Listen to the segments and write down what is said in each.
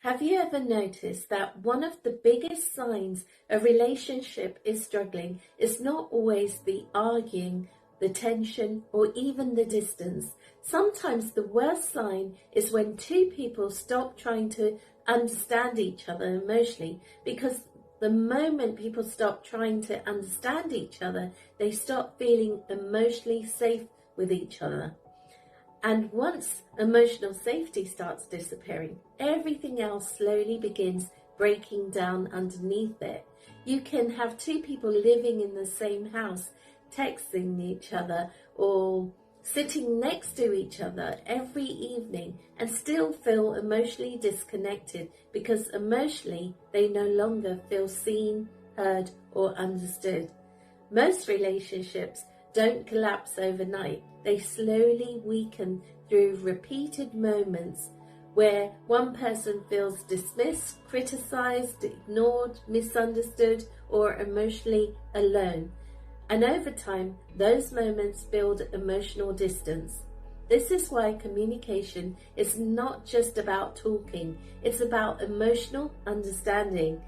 Have you ever noticed that one of the biggest signs a relationship is struggling is not always the arguing, the tension, or even the distance? Sometimes the worst sign is when two people stop trying to understand each other emotionally, because the moment people stop trying to understand each other, they stop feeling emotionally safe with each other. And once emotional safety starts disappearing, everything else slowly begins breaking down underneath it. You can have two people living in the same house, texting each other or sitting next to each other every evening and still feel emotionally disconnected because emotionally they no longer feel seen, heard, or understood. Most relationships don't collapse overnight. They slowly weaken through repeated moments where one person feels dismissed, criticized, ignored, misunderstood, or emotionally alone. And over time, those moments build emotional distance. This is why communication is not just about talking, it's about emotional understanding.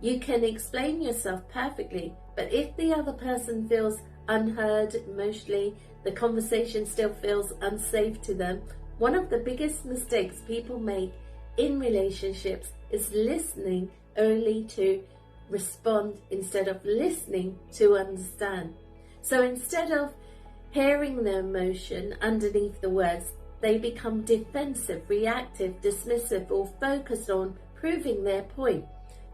You can explain yourself perfectly, but if the other person feels unheard emotionally, the conversation still feels unsafe to them. One of the biggest mistakes people make in relationships is listening only to respond instead of listening to understand. So instead of hearing the emotion underneath the words, they become defensive, reactive, dismissive, or focused on proving their point.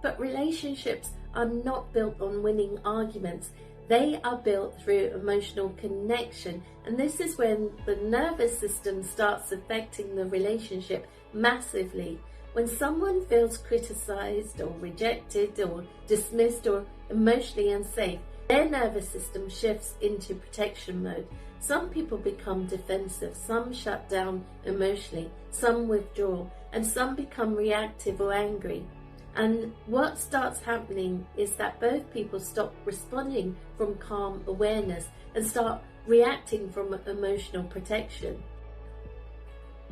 But relationships are not built on winning arguments. They are built through emotional connection, and this is when the nervous system starts affecting the relationship massively. When someone feels criticized or rejected or dismissed or emotionally unsafe, their nervous system shifts into protection mode. Some people become defensive, some shut down emotionally, some withdraw, and some become reactive or angry. And what starts happening is that both people stop responding from calm awareness and start reacting from emotional protection.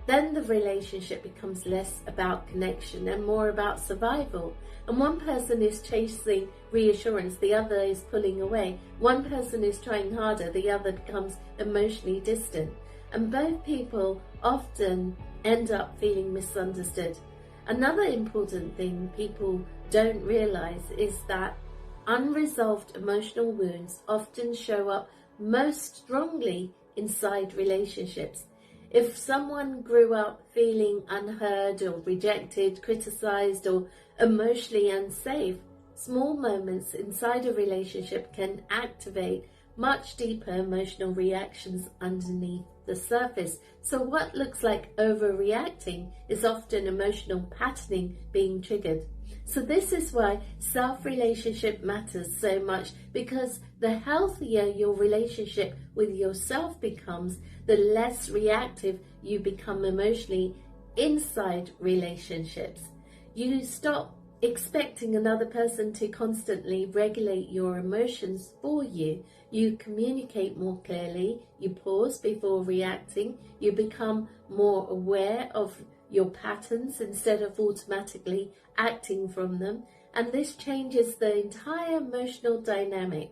Then the relationship becomes less about connection and more about survival. And one person is chasing reassurance, the other is pulling away. One person is trying harder, the other becomes emotionally distant. And both people often end up feeling misunderstood. Another important thing people don't realize is that unresolved emotional wounds often show up most strongly inside relationships. If someone grew up feeling unheard or rejected, criticized, or emotionally unsafe, small moments inside a relationship can activate much deeper emotional reactions underneath the surface. So what looks like overreacting is often emotional patterning being triggered. So this is why self-relationship matters so much, because the healthier your relationship with yourself becomes, the less reactive you become emotionally inside relationships. You stop expecting another person to constantly regulate your emotions for you. You communicate more clearly, you pause before reacting, you become more aware of your patterns instead of automatically acting from them, and this changes the entire emotional dynamic.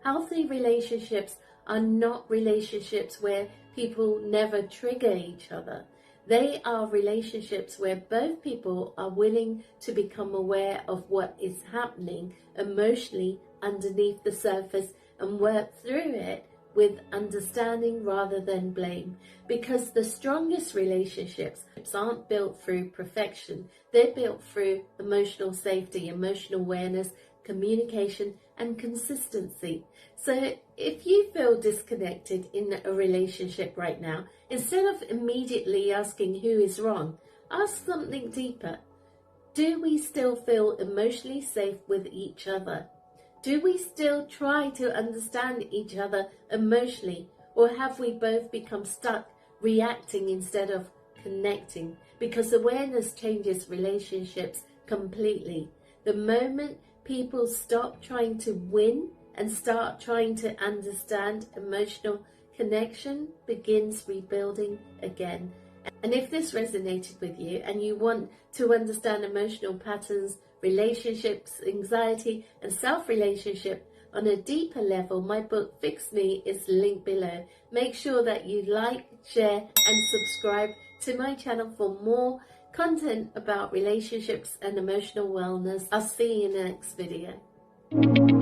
Healthy relationships are not relationships where people never trigger each other. They are relationships where both people are willing to become aware of what is happening emotionally underneath the surface and work through it with understanding rather than blame. Because the strongest relationships aren't built through perfection. They're built through emotional safety, emotional awareness, communication, and consistency. So if you feel disconnected in a relationship right now, instead of immediately asking who is wrong, ask something deeper. Do we still feel emotionally safe with each other? Do we still try to understand each other emotionally, or have we both become stuck reacting instead of connecting? Because awareness changes relationships completely. The moment people stop trying to win and start trying to understand, emotional connection begins rebuilding again. And if this resonated with you and you want to understand emotional patterns, relationships, anxiety and self-relationship on a deeper level, my book Fix Me is linked below. Make sure that you like, share and subscribe to my channel for more content about relationships and emotional wellness. I'll see you in the next video.